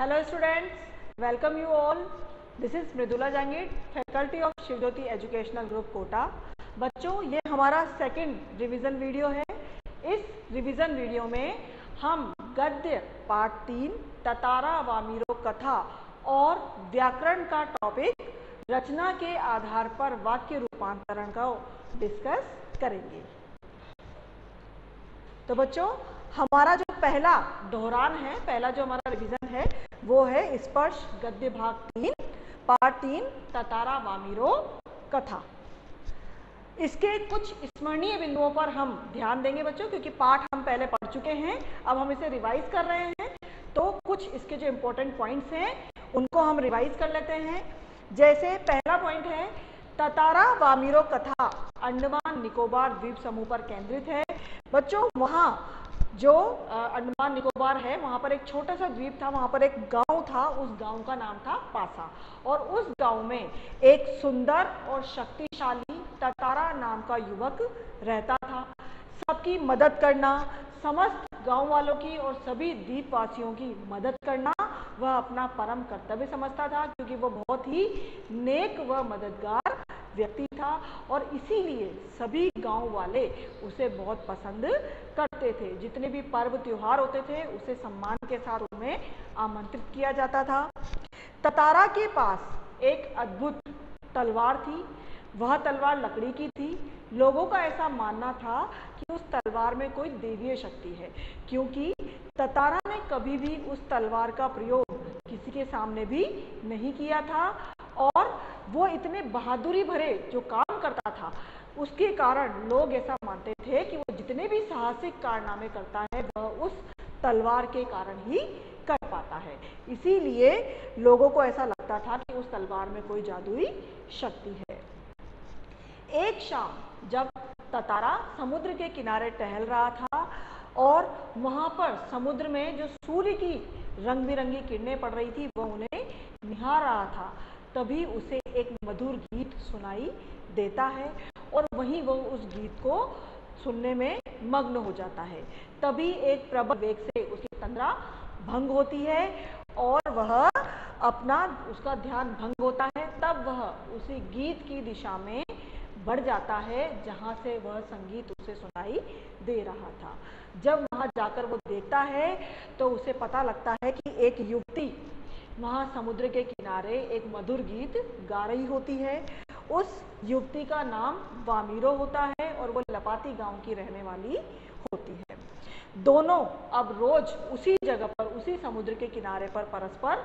Hello students, welcome you all. This is Mridula Jangir, faculty of Shivjyoti educational group Kota. बच्चों, ये हमारा second revision video है। इस रिवीजन वीडियो में हम गद्य पाठ 3 ततारा वामिरो कथा और व्याकरण का टॉपिक रचना के आधार पर वाक्य रूपांतरण का डिस्कस करेंगे। तो बच्चों, हमारा जो पहला दोहरान है, पहला जो हमारा रिवीजन है वो है स्पर्श गद्य भाग 3 पाठ 3 ततारा वामिरो कथा। इसके कुछ स्मरणीय बिंदुओं पर हम ध्यान देंगे बच्चों, क्योंकि पाठ हम पहले पढ़ चुके हैं, अब हम इसे रिवाइज कर रहे हैं। तो कुछ इसके जो इम्पोर्टेंट पॉइंट्स हैं उनको हम रिवाइज कर लेते हैं। जैसे पहला पॉइंट है, ततारा वामिरो कथा अंडमान निकोबार द्वीप समूह पर केंद्रित है। बच्चों, वहाँ जो अंडमान निकोबार है वहाँ पर एक छोटा सा द्वीप था, वहाँ पर एक गांव था, उस गांव का नाम था पासा। और उस गांव में एक सुंदर और शक्तिशाली ततारा नाम का युवक रहता था। सबकी मदद करना, समस्त गांव वालों की और सभी द्वीपवासियों की मदद करना वह अपना परम कर्तव्य समझता था, क्योंकि वह बहुत ही नेक व मददगार व्यक्ति था और इसीलिए सभी गांव वाले उसे बहुत पसंद करते थे। जितने भी पर्व त्योहार होते थे उसे सम्मान के साथ उन्हें आमंत्रित किया जाता था। ततारा के पास एक अद्भुत तलवार थी। वह तलवार लकड़ी की थी। लोगों का ऐसा मानना था कि उस तलवार में कोई दैवीय शक्ति है, क्योंकि ततारा ने कभी भी उस तलवार का प्रयोग किसी के सामने भी नहीं किया था और वो इतने बहादुरी भरे जो काम करता था उसके कारण लोग ऐसा मानते थे कि वो जितने भी साहसिक कारनामे करता है वह उस तलवार के कारण ही कर पाता है। इसीलिए लोगों को ऐसा लगता था कि उस तलवार में कोई जादुई शक्ति है। एक शाम जब ततारा समुद्र के किनारे टहल रहा था और वहाँ पर समुद्र में जो सूर्य की रंग बिरंगी किरणें पड़ रही थी वह उन्हें निहार रहा था, तभी उसे एक मधुर गीत सुनाई देता है और वहीं वह उस गीत को सुनने में मग्न हो जाता है। तभी एक प्रबल वेग से उसकी तंद्रा भंग होती है और वह उसका ध्यान भंग होता है। तब वह उसी गीत की दिशा में बढ़ जाता है जहाँ से वह संगीत उसे सुनाई दे रहा था। जब वहाँ जाकर वो देखता है तो उसे पता लगता है कि एक युवती वहाँ समुद्र के किनारे एक मधुर गीत गा रही होती है। उस युवती का नाम वामिरो होता है और वो लपाती गांव की रहने वाली होती है। दोनों अब रोज उसी जगह पर, उसी समुद्र के किनारे पर परस्पर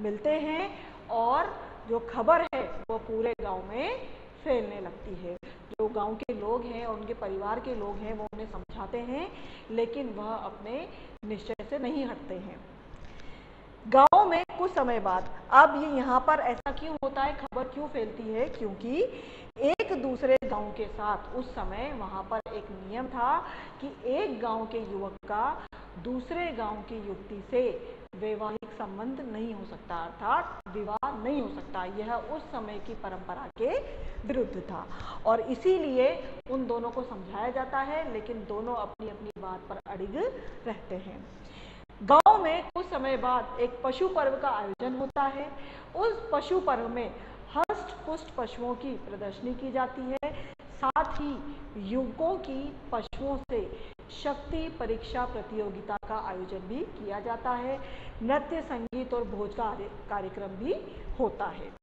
मिलते हैं और जो खबर है वो पूरे गांव में फैलने लगती है। जो गांव के लोग हैं और उनके परिवार के लोग हैं वो उन्हें समझाते हैं, लेकिन वह अपने निश्चय से नहीं हटते हैं। गांव में कुछ समय बाद, अब ये यहाँ पर ऐसा क्यों होता है, खबर क्यों फैलती है, क्योंकि एक दूसरे गांव के साथ उस समय वहाँ पर एक नियम था कि एक गांव के युवक का दूसरे गांव की युवती से वैवाहिक संबंध नहीं हो सकता, अर्थात विवाह नहीं हो सकता। यह उस समय की परंपरा के विरुद्ध था और इसीलिए उन दोनों को समझाया जाता है, लेकिन दोनों अपनी अपनी बात पर अड़िग रहते हैं। गांव में कुछ समय बाद एक पशु पर्व का आयोजन होता है। उस पशु पर्व में हष्ट पुष्ट पशुओं की प्रदर्शनी की जाती है। साथ ही युवकों की पशुओं से शक्ति परीक्षा प्रतियोगिता का आयोजन भी किया जाता है। नृत्य, संगीत और भोज का कार्यक्रम भी होता है।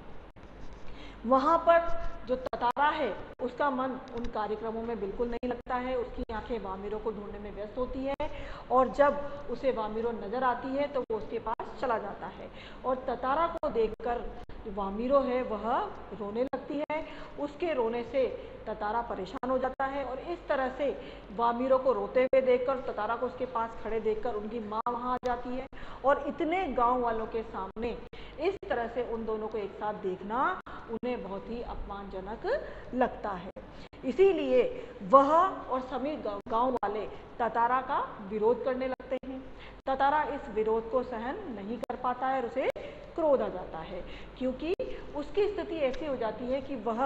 वहाँ पर जो ततारा है उसका मन उन कार्यक्रमों में बिल्कुल नहीं लगता है। उसकी आंखें वामिरो को ढूंढने में व्यस्त होती है और जब उसे वामिरो नजर आती है तो वो उसके पास चला जाता है और ततारा को देखकर जो वामिरो है वह रोने लगती है। उसके रोने से ततारा परेशान हो जाता है और इस तरह से वामिरो को रोते हुए देखकर, ततारा को उसके पास खड़े देखकर उनकी माँ वहाँ आ जाती है और इतने गाँव वालों के सामने इस तरह से उन दोनों को एक साथ देखना उन्हें बहुत ही अपमानजनक लगता है। इसीलिए वह और सभी गांव वाले ततारा का विरोध करने लगते हैं। ततारा इस विरोध को सहन नहीं कर पाता है और उसे क्रोध आ जाता है, क्योंकि उसकी स्थिति ऐसी हो जाती है कि वह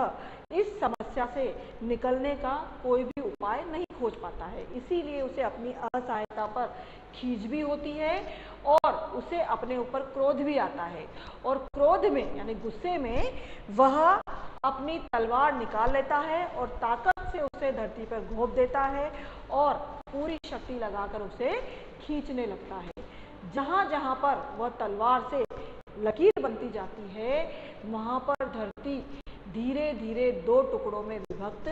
इस समस्या से निकलने का कोई भी उपाय नहीं खोज पाता है। इसीलिए उसे अपनी असहायता पर खींच भी होती है और उसे अपने ऊपर क्रोध भी आता है और क्रोध में यानी गुस्से में वह अपनी तलवार निकाल लेता है और ताकत से उसे धरती पर घोंप देता है और पूरी शक्ति लगाकर उसे खींचने लगता है। जहाँ जहाँ पर वह तलवार से लकीर बनती जाती है वहाँ पर धरती धीरे धीरे दो टुकड़ों में विभक्त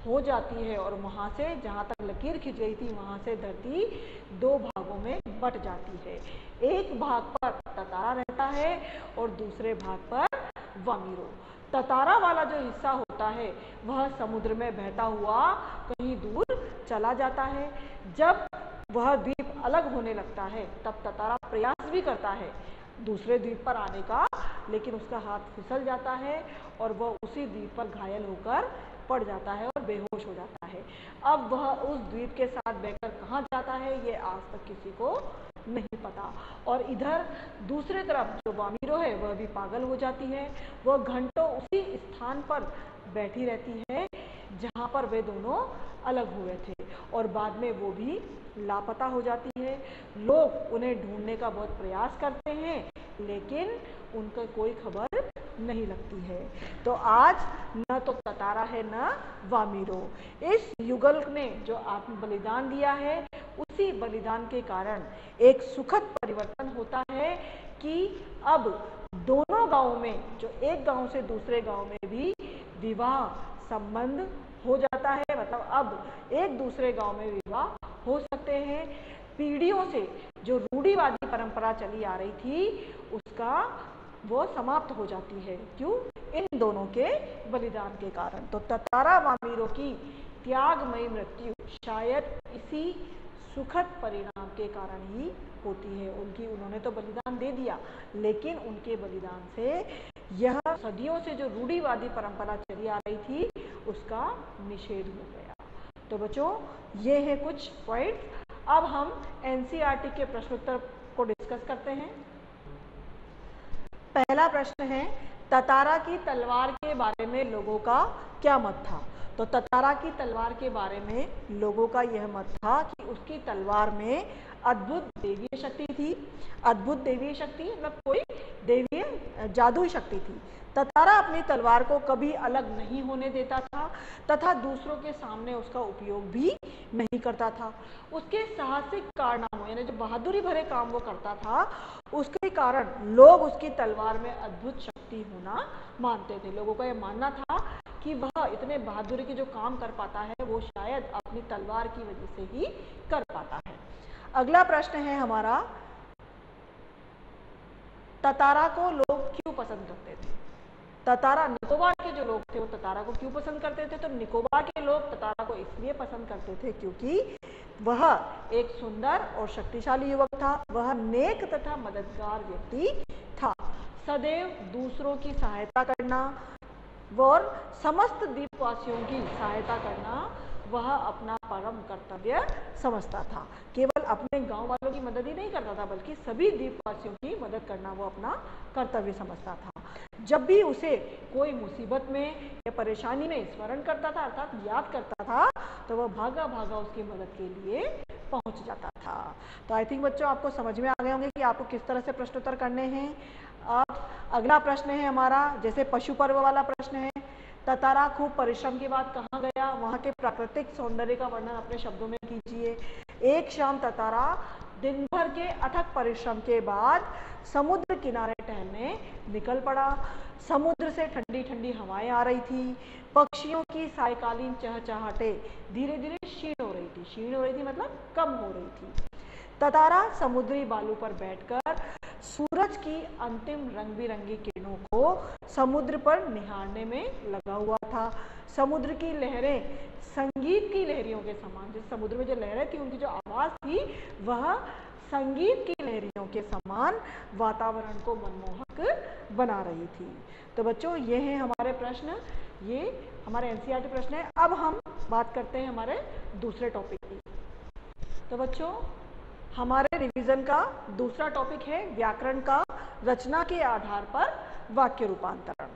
हो जाती है और वहाँ से जहाँ तक लकीर खींच गई थी वहाँ से धरती दो भागों में बट जाती है। एक भाग पर ततारा रहता है और दूसरे भाग पर वामीरो। ततारा वाला जो हिस्सा होता है वह समुद्र में बहता हुआ कहीं दूर चला जाता है। जब वह द्वीप अलग होने लगता है तब ततारा प्रयास भी करता है दूसरे द्वीप पर आने का, लेकिन उसका हाथ फिसल जाता है और वह उसी द्वीप पर घायल होकर पड़ जाता है और बेहोश हो जाता है। अब वह उस द्वीप के साथ बहकर कहाँ जाता है ये आज तक किसी को नहीं पता। और इधर दूसरे तरफ जो वामीरो है वह भी पागल हो जाती है। वह घंटों उसी स्थान पर बैठी रहती है जहाँ पर वे दोनों अलग हुए थे और बाद में वो भी लापता हो जाती है। लोग उन्हें ढूंढने का बहुत प्रयास करते हैं लेकिन उनका कोई खबर नहीं लगती है। तो आज न तो ततारा है न वामीरो। इस युगल ने जो आत्म बलिदान दिया है उसी बलिदान के कारण एक सुखद परिवर्तन होता है कि अब दोनों गांवों में, जो एक गांव से दूसरे गांव में भी विवाह संबंध हो जाता है। मतलब अब एक दूसरे गांव में विवाह हो सकते हैं। पीढ़ियों से जो रूढ़िवादी परंपरा चली आ रही थी उसका वो समाप्त हो जाती है। क्यों? इन दोनों के बलिदान के कारण। तो ततारा वामीरो की त्यागमयी मृत्यु शायद इसी सुखद परिणाम के कारण ही होती है। उन्होंने तो बलिदान दे दिया लेकिन उनके बलिदान से यह सदियों से जो रूढ़िवादी परंपरा चली आ रही थी उसका निषेध हो गया। तो बच्चों ये है कुछ पॉइंट्स। अब हम एनसीईआरटी के प्रश्नोत्तर को डिस्कस करते हैं। पहला प्रश्न है ततारा की तलवार के बारे में लोगों का क्या मत था। तो ततारा की तलवार के बारे में लोगों का यह मत था कि उसकी तलवार में अद्भुत देवीय शक्ति थी। अद्भुत देवीय शक्ति मतलब कोई देवीय जादुई शक्ति थी। ततारा अपनी तलवार को कभी अलग नहीं होने देता था तथा दूसरों के सामने उसका उपयोग भी नहीं करता था। उसके साहसिक कारनामों यानी जो बहादुरी भरे काम वो करता था उसके कारण लोग उसकी तलवार में अद्भुत शक्ति होना मानते थे। लोगों का यह मानना था कि वह इतने बहादुरी के जो काम कर पाता है वो शायद अपनी तलवार की वजह से ही कर पाता है। अगला प्रश्न है हमारा, ततारा को लोग क्यों पसंद करते थे। ततारा, निकोबार के जो लोग थे वो ततारा को क्यों पसंद करते थे। तो निकोबार के लोग ततारा को इसलिए पसंद करते थे क्योंकि वह एक सुंदर और शक्तिशाली युवक था। वह नेक तथा मददगार व्यक्ति था। सदैव दूसरों की सहायता करना और समस्त द्वीपवासियों की सहायता करना वह अपना परम कर्तव्य समझता था। केवल अपने गांव वालों की मदद ही नहीं करता था बल्कि सभी द्वीपवासियों की मदद करना वो अपना कर्तव्य समझता था। जब भी उसे कोई मुसीबत में या परेशानी में स्मरण करता था अर्थात याद करता था तो वह भागा भागा उसकी मदद के लिए पहुंच जाता था। तो आई थिंक बच्चों आपको समझ में आ गए होंगे कि आपको किस तरह से प्रश्नोत्तर करने हैं। अब अगला प्रश्न है हमारा, जैसे पशु पर्व वाला प्रश्न है, ततारा खूब परिश्रम के बाद कहाँ गया, वहाँ के प्राकृतिक सौंदर्य का वर्णन अपने शब्दों में कीजिए। एक शाम ततारा दिन भर के अथक परिश्रम के बाद समुद्र किनारे टहलने निकल पड़ा। समुद्र से ठंडी ठंडी हवाएं आ रही थी। पक्षियों की सायकालीन चहचहाटे धीरे धीरे क्षीण हो रही थी। क्षीण हो रही थी मतलब कम हो रही थी। ततारा समुद्री बालू पर बैठकर सूरज की अंतिम रंग बिरंगी किरणों को समुद्र पर निहारने में लगा हुआ था। समुद्र की लहरें संगीत की लहरियों के समान, जिस समुद्र में जो लहरें थी उनकी जो आवाज थी वह संगीत की लहरियों के समान वातावरण को मनमोहक बना रही थी। तो बच्चों ये हैं हमारे प्रश्न, ये हमारे एनसीईआरटी प्रश्न है। अब हम बात करते हैं हमारे दूसरे टॉपिक की। तो बच्चों हमारे रिवीजन का दूसरा टॉपिक है व्याकरण का रचना के आधार पर वाक्य रूपांतरण।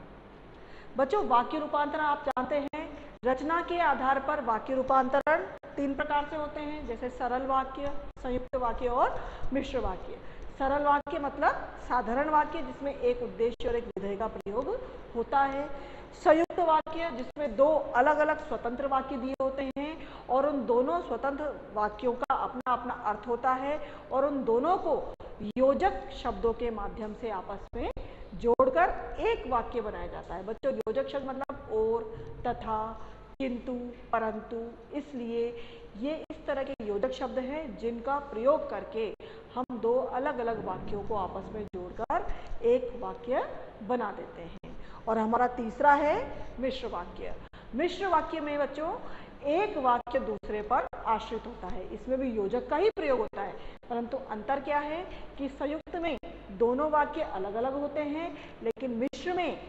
बच्चों वाक्य रूपांतरण आप जानते हैं, रचना के आधार पर वाक्य रूपांतरण तीन प्रकार से होते हैं, जैसे सरल वाक्य, संयुक्त वाक्य और मिश्र वाक्य। सरल वाक्य मतलब साधारण वाक्य जिसमें एक उद्देश्य और एक विधेय का प्रयोग होता है। संयुक्त वाक्य जिसमें दो अलग अलग स्वतंत्र वाक्य दिए होते हैं और उन दोनों स्वतंत्र वाक्यों का अपना अपना अर्थ होता है और उन दोनों को योजक शब्दों के माध्यम से आपस में जोड़कर एक वाक्य बनाया जाता है। बच्चों, योजक शब्द मतलब और, तथा, किंतु, परंतु, इसलिए ये इस तरह के योजक शब्द हैं जिनका प्रयोग करके हम दो अलग अलग वाक्यों को आपस में जोड़कर एक वाक्य बना देते हैं। और हमारा तीसरा है मिश्र वाक्य। मिश्र वाक्य में बच्चों एक वाक्य दूसरे पर आश्रित होता है, इसमें भी योजक का ही प्रयोग होता है, परंतु अंतर क्या है कि संयुक्त में दोनों वाक्य अलग अलग होते हैं, लेकिन मिश्र में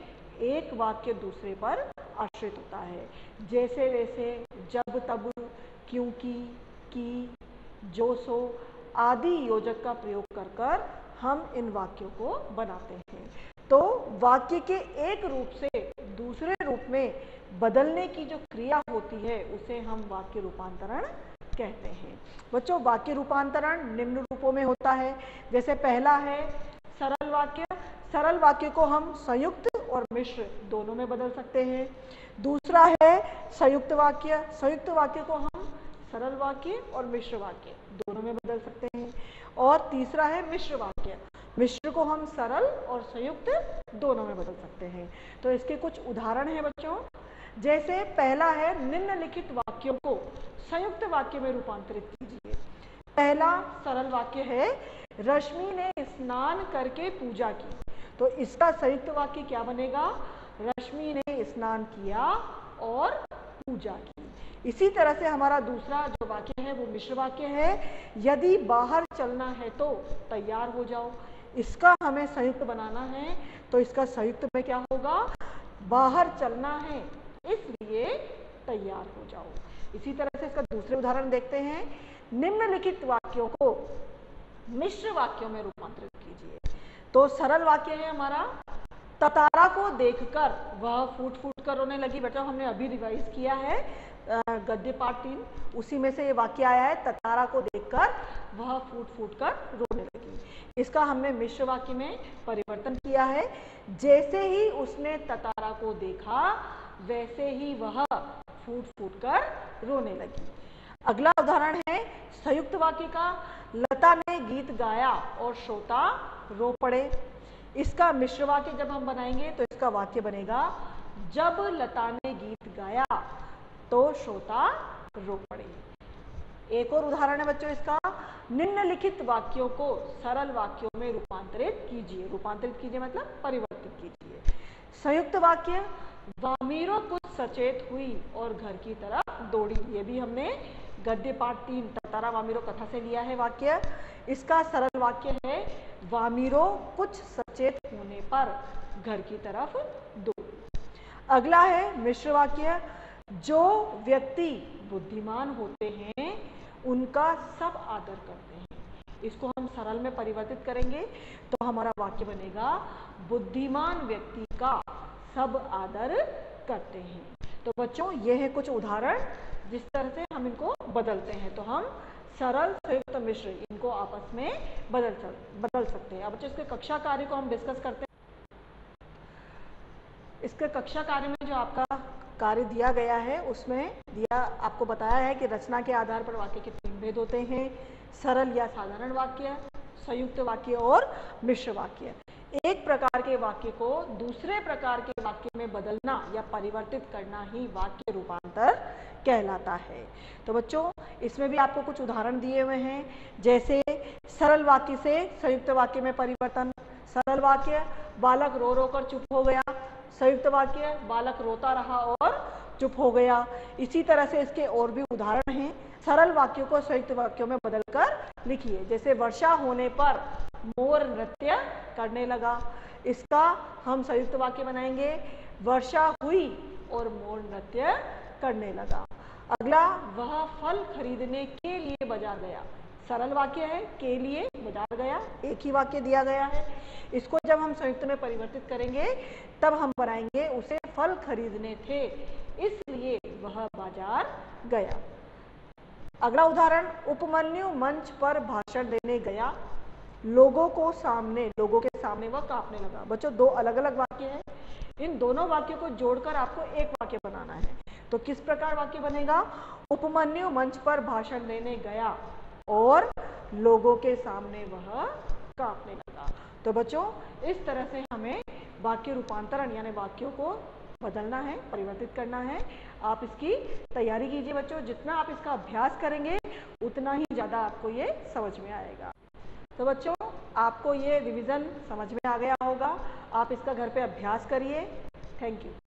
एक वाक्य दूसरे पर आश्रित होता है। जैसे वैसे, जब तब, क्योंकि, की, जो सो आदि योजक का प्रयोग कर कर हम इन वाक्यों को बनाते हैं। तो वाक्य के एक रूप से दूसरे रूप में बदलने की जो क्रिया होती है उसे हम वाक्य रूपांतरण कहते हैं। बच्चों, वाक्य रूपांतरण निम्न रूपों में होता है। जैसे पहला है सरल वाक्य। सरल वाक्य को हम संयुक्त और मिश्र दोनों में बदल सकते हैं। दूसरा है संयुक्त वाक्य। संयुक्त वाक्य को हम सरल वाक्य और मिश्र वाक्य दोनों में बदल सकते हैं। और तीसरा है मिश्र वाक्य। मिश्र को हम सरल और संयुक्त दोनों में बदल सकते हैं। तो इसके कुछ उदाहरण हैं बच्चों। जैसे पहला है निम्नलिखित वाक्यों को संयुक्त वाक्य में रूपांतरित कीजिए। पहला सरल वाक्य है रश्मि ने स्नान करके पूजा की। तो इसका संयुक्त वाक्य क्या बनेगा? रश्मि ने स्नान किया और पूजा की। इसी तरह से हमारा दूसरा जो वाक्य है वो मिश्र वाक्य है। यदि बाहर चलना है तो तैयार हो जाओ। इसका हमें संयुक्त बनाना है, तो इसका संयुक्त में क्या होगा? बाहर चलना है इसलिए तैयार हो जाओ। इसी तरह से इसका दूसरे उदाहरण देखते हैं। निम्नलिखित वाक्यों को मिश्र वाक्यों में रूपांतरित कीजिए। तो सरल वाक्य है हमारा, ततारा को देखकर वह फूट फूट कर रोने लगी। बेटा, हमने अभी रिवाइज किया है गद्य पाठ 3, उसी में से ये वाक्य आया है, ततारा को देखकर वह फूट फूट कर रोने लगी। इसका हमने मिश्र वाक्य में परिवर्तन किया है। जैसे ही उसने ततारा को देखा वैसे ही वह फूट फूट कर रोने लगी। अगला उदाहरण है संयुक्त वाक्य का। लता ने गीत गाया और श्रोता रो पड़े। इसका मिश्र वाक्य जब हम बनाएंगे तो इसका वाक्य बनेगा, जब लता ने गीत गाया तो श्रोता रो पड़े। एक और उदाहरण है बच्चों इसका, निम्नलिखित वाक्यों को सरल वाक्यों में रूपांतरित कीजिए। रूपांतरित कीजिए मतलब परिवर्तित कीजिए। संयुक्त वाक्य, वामीरो कुछ सचेत हुई और घर की तरफ दौड़ी। ये भी हमने गद्य पाठ 3 ततारा वामीरो कथा से लिया है वाक्य। इसका सरल वाक्य है, वामीरो कुछ सचेत होने पर घर की तरफ दौड़ी। अगला है मिश्र वाक्य, जो व्यक्ति बुद्धिमान होते हैं उनका सब आदर करते हैं। इसको हम सरल में परिवर्तित करेंगे तो हमारा वाक्य बनेगा, बुद्धिमान व्यक्ति का सब आदर करते हैं। तो बच्चों, ये है कुछ उदाहरण जिस तरह से हम इनको बदलते हैं। तो हम सरल, संयुक्त, मिश्र इनको आपस में बदल सकते हैं। अब बच्चों, इसके कक्षा कार्य को हम डिस्कस करते हैं। इसके कक्षा कार्य में जो आपका कार्य दिया गया है उसमें आपको बताया है कि रचना के आधार पर वाक्य के 3 भेद होते हैं, सरल या साधारण वाक्य, संयुक्त वाक्य और मिश्र वाक्य। एक प्रकार के वाक्य को दूसरे प्रकार के वाक्य में बदलना या परिवर्तित करना ही वाक्य रूपांतर कहलाता है। तो बच्चों, इसमें भी आपको कुछ उदाहरण दिए हुए हैं। जैसे सरल वाक्य से संयुक्त वाक्य में परिवर्तन। सरल वाक्य, बालक रो रो कर चुप हो गया। संयुक्त वाक्य, बालक रोता रहा और चुप हो गया। इसी तरह से इसके और भी उदाहरण हैं। सरल वाक्यों को संयुक्त वाक्यों में बदलकर लिखिए। जैसे वर्षा होने पर मोर नृत्य करने लगा। इसका हम संयुक्त वाक्य बनाएंगे, वर्षा हुई और मोर नृत्य करने लगा। अगला, वह फल खरीदने के लिए बाजार गया। सरल वाक्य है, के लिए बाजार गया, एक ही वाक्य दिया गया है। इसको जब हम संयुक्त में परिवर्तित करेंगे तब हम बनाएंगे, उसे फल खरीदने थे इसलिए वह बाजार गया। अगला उदाहरण, उपमन्यु मंच पर भाषण देने गया। लोगों के सामने वह कांपने लगा। बच्चों दो अलग अलग वाक्य हैं, इन दोनों वाक्यों को जोड़कर आपको एक वाक्य बनाना है। तो किस प्रकार वाक्य बनेगा? उपमन्यु मंच पर भाषण देने गया और लोगों के सामने वह कांपने लगा। तो बच्चों इस तरह से हमें वाक्य रूपांतरण यानी वाक्यों को बदलना है, परिवर्तित करना है। आप इसकी तैयारी कीजिए बच्चों, जितना आप इसका अभ्यास करेंगे उतना ही ज़्यादा आपको ये समझ में आएगा। तो बच्चों आपको ये रिवीजन समझ में आ गया होगा, आप इसका घर पे अभ्यास करिए। Thank you.